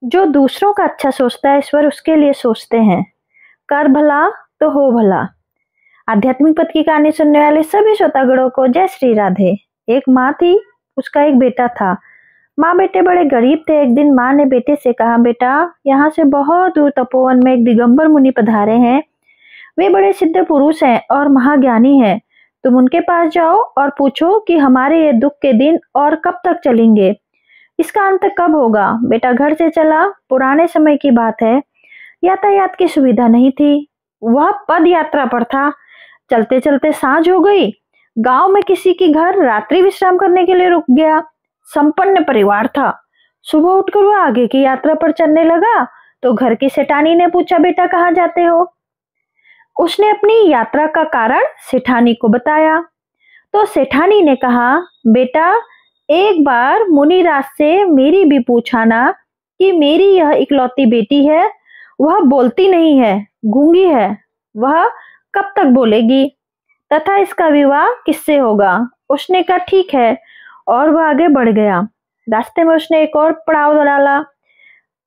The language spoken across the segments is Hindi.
जो दूसरों का अच्छा सोचता है ईश्वर उसके लिए सोचते हैं। कर भला तो हो भला। आध्यात्मिक पथ की कहानी सुनने वाले सभी श्रोतागणों को जय श्री राधे। एक माँ थी, उसका एक बेटा था। माँ बेटे बड़े गरीब थे। एक दिन माँ ने बेटे से कहा, बेटा यहाँ से बहुत दूर तपोवन में एक दिगंबर मुनि पधारे हैं। वे बड़े सिद्ध पुरुष हैं और महाज्ञानी हैं। तुम उनके पास जाओ और पूछो कि हमारे ये दुख के दिन और कब तक चलेंगे, इसका अंत कब होगा। बेटा घर से चला। पुराने समय की बात है, यातायात की सुविधा नहीं थी। वह पद यात्रा पर था। चलते चलते सांझ हो गई। गांव में किसी के घर रात्रि विश्राम करने के लिए रुक गया। संपन्न परिवार था। सुबह उठकर वह आगे की यात्रा पर चलने लगा तो घर की सेठानी ने पूछा, बेटा कहाँ जाते हो। उसने अपनी यात्रा का कारण सेठानी को बताया। तो सेठानी ने कहा, बेटा एक बार मुनिराज से मेरी भी पूछाना कि मेरी यह इकलौती बेटी है, वह बोलती नहीं है, गूंगी है, वह कब तक बोलेगी तथा इसका विवाह किससे होगा। उसने कहा ठीक है और वह आगे बढ़ गया। रास्ते में उसने एक और पड़ाव डाला।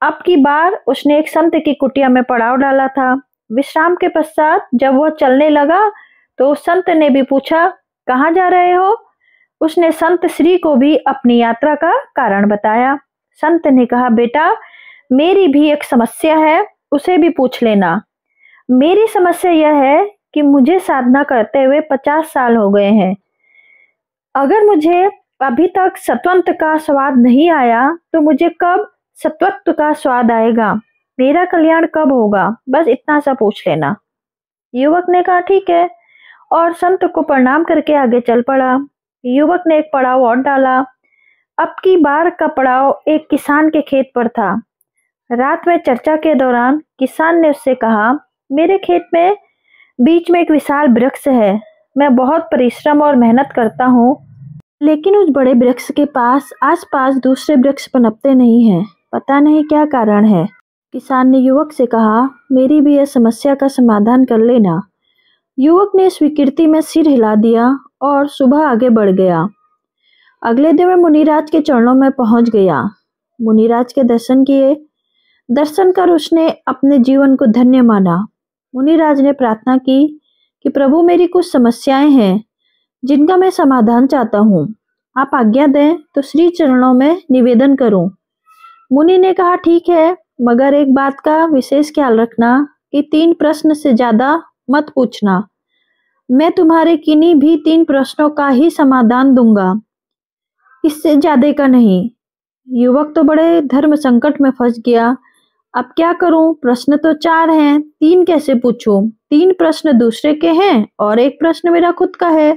अब की बार उसने एक संत की कुटिया में पड़ाव डाला था। विश्राम के पश्चात जब वह चलने लगा तो उस संत ने भी पूछा, कहाँ जा रहे हो। उसने संत श्री को भी अपनी यात्रा का कारण बताया। संत ने कहा, बेटा मेरी भी एक समस्या है, उसे भी पूछ लेना। मेरी समस्या यह है कि मुझे साधना करते हुए 50 साल हो गए हैं। अगर मुझे अभी तक सत्वंत का स्वाद नहीं आया तो मुझे कब सत्वत्व का स्वाद आएगा, मेरा कल्याण कब होगा, बस इतना सा पूछ लेना। युवक ने कहा ठीक है और संत को प्रणाम करके आगे चल पड़ा। युवक ने एक पड़ाव और डाला। अब की बार का पड़ाव एक किसान के खेत पर था। रात में चर्चा के दौरान किसान ने उससे कहा, मेरे खेत में बीच में एक विशाल वृक्ष है। मैं बहुत परिश्रम और मेहनत करता हूँ, लेकिन उस बड़े वृक्ष के पास आसपास दूसरे वृक्ष पनपते नहीं हैं। पता नहीं क्या कारण है। किसान ने युवक से कहा, मेरी भी यह समस्या का समाधान कर लेना। युवक ने स्वीकृति में सिर हिला दिया और सुबह आगे बढ़ गया। अगले दिन वह मुनिराज के चरणों में पहुंच गया। मुनिराज के दर्शन किए। दर्शन कर उसने अपने जीवन को धन्य माना। मुनिराज ने प्रार्थना की कि प्रभु मेरी कुछ समस्याएं हैं जिनका मैं समाधान चाहता हूँ, आप आज्ञा दें तो श्री चरणों में निवेदन करूं। मुनि ने कहा ठीक है, मगर एक बात का विशेष ख्याल रखना कि 3 प्रश्न से ज्यादा मत पूछना। मैं तुम्हारे किन्हीं भी 3 प्रश्नों का ही समाधान दूंगा, इससे ज्यादा का नहीं। युवक तो बड़े धर्म संकट में फंस गया। अब क्या करूं, प्रश्न तो 4 हैं, 3 कैसे पूछूं। 3 प्रश्न दूसरे के हैं और 1 प्रश्न मेरा खुद का है।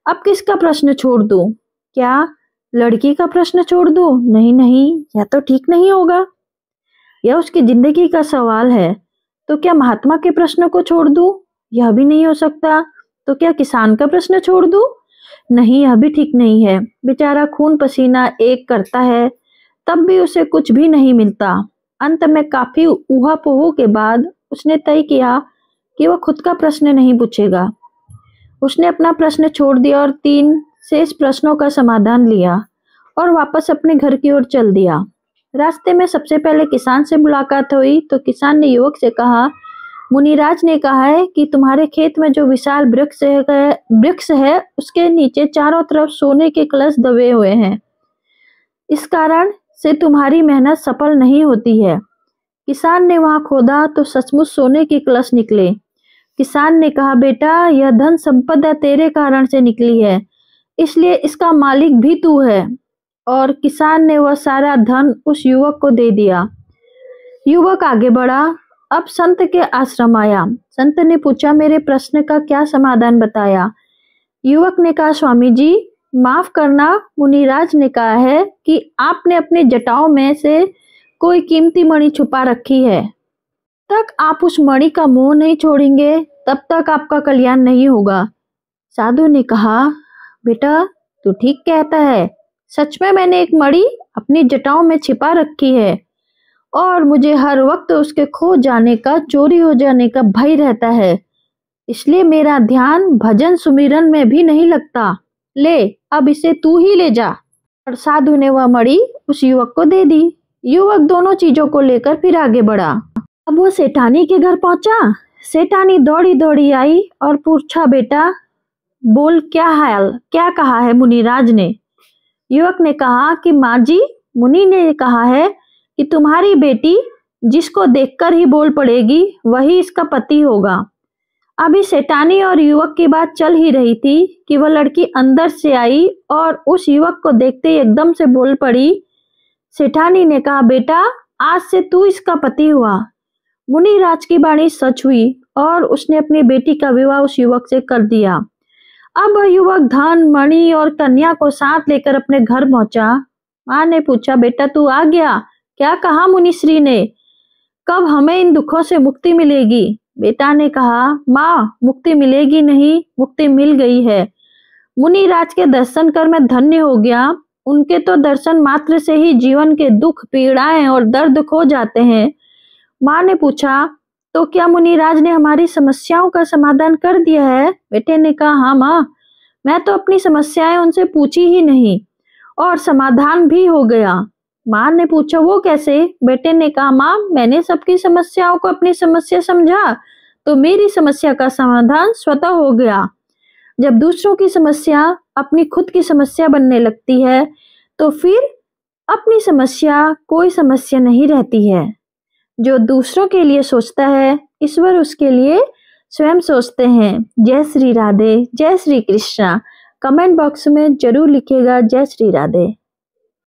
अब किसका प्रश्न छोड़ दूं? क्या लड़की का प्रश्न छोड़ दूं? नहीं नहीं, यह तो ठीक नहीं होगा। यह उसकी जिंदगी का सवाल है। तो क्या महात्मा के प्रश्न को छोड़ दूं? यह भी नहीं हो सकता। तो क्या किसान का प्रश्न छोड़ दूं? नहीं, यह भी ठीक नहीं है। बेचारा खून पसीना एक करता है, तब भी उसे कुछ भी नहीं मिलता। अंत में काफी ऊहापोह के बाद उसने तय किया कि वह खुद का प्रश्न नहीं पूछेगा। उसने अपना प्रश्न छोड़ दिया और 3 शेष प्रश्नों का समाधान लिया और वापस अपने घर की ओर चल दिया। रास्ते में सबसे पहले किसान से मुलाकात हुई तो किसान ने युवक से कहा, मुनिराज ने कहा है कि तुम्हारे खेत में जो विशाल वृक्ष है उसके नीचे चारों तरफ सोने के कलश दबे हुए हैं। इस कारण से तुम्हारी मेहनत सफल नहीं होती है। किसान ने वहां खोदा तो सचमुच सोने के कलश निकले। किसान ने कहा, बेटा यह धन संपदा तेरे कारण से निकली है, इसलिए इसका मालिक भी तू है। और किसान ने वह सारा धन उस युवक को दे दिया। युवक आगे बढ़ा। अब संत के आश्रम आया। संत ने पूछा, मेरे प्रश्न का क्या समाधान बताया। युवक ने कहा, स्वामी जी माफ करना, मुनिराज ने कहा है कि आपने अपने जटाओं में से कोई कीमती मणि छुपा रखी है। तक आप उस मणि का मोह नहीं छोड़ेंगे तब तक आपका कल्याण नहीं होगा। साधु ने कहा, बेटा तू ठीक कहता है। सच में मैंने एक मणि अपनी जटाओं में छिपा रखी है और मुझे हर वक्त उसके खो जाने का, चोरी हो जाने का भय रहता है। इसलिए मेरा ध्यान भजन सुमिरन में भी नहीं लगता। ले अब इसे तू ही ले जा। और साधु ने वह मणि उस युवक को दे दी। युवक दोनों चीजों को लेकर फिर आगे बढ़ा। अब वो सेठानी के घर पहुंचा। सेठानी दौड़ी दौड़ी आई और पूछा, बेटा बोल, क्या हाल, क्या कहा है मुनिराज ने? युवक ने कहा कि माँ जी, मुनि ने कहा है कि तुम्हारी बेटी जिसको देखकर ही बोल पड़ेगी वही इसका पति होगा। अभी सेठानी और युवक की बात चल ही रही थी कि वह लड़की अंदर से आई और उस युवक को देखते ही एकदम से बोल पड़ी। सेठानी ने कहा, बेटा आज से तू इसका पति हुआ। मुनिराज की वाणी सच हुई और उसने अपनी बेटी का विवाह उस युवक से कर दिया। अब वह युवक धन, मणि और कन्या को साथ लेकर अपने घर पहुंचा। माँ ने पूछा, बेटा तू आ गया, क्या कहा मुनिश्री ने, कब हमें इन दुखों से मुक्ति मिलेगी? बेटा ने कहा, माँ मुक्ति मिलेगी नहीं, मुक्ति मिल गई है। मुनिराज के दर्शन कर मैं धन्य हो गया। उनके तो दर्शन मात्र से ही जीवन के दुख, पीड़ाएं और दर्द खो जाते हैं। माँ ने पूछा, तो क्या मुनिराज ने हमारी समस्याओं का समाधान कर दिया है? बेटे ने कहा, हाँ माँ, मैं तो अपनी समस्याएं उनसे पूछी ही नहीं और समाधान भी हो गया। माँ ने पूछा, वो कैसे? बेटे ने कहा, माँ मैंने सबकी समस्याओं को अपनी समस्या समझा तो मेरी समस्या का समाधान स्वतः हो गया। जब दूसरों की समस्या अपनी खुद की समस्या बनने लगती है तो फिर अपनी समस्या कोई समस्या नहीं रहती है। जो दूसरों के लिए सोचता है, ईश्वर उसके लिए स्वयं सोचते हैं। जय श्री राधे, जय श्री कृष्णा। कमेंट बॉक्स में जरूर लिखिएगा जय श्री राधे।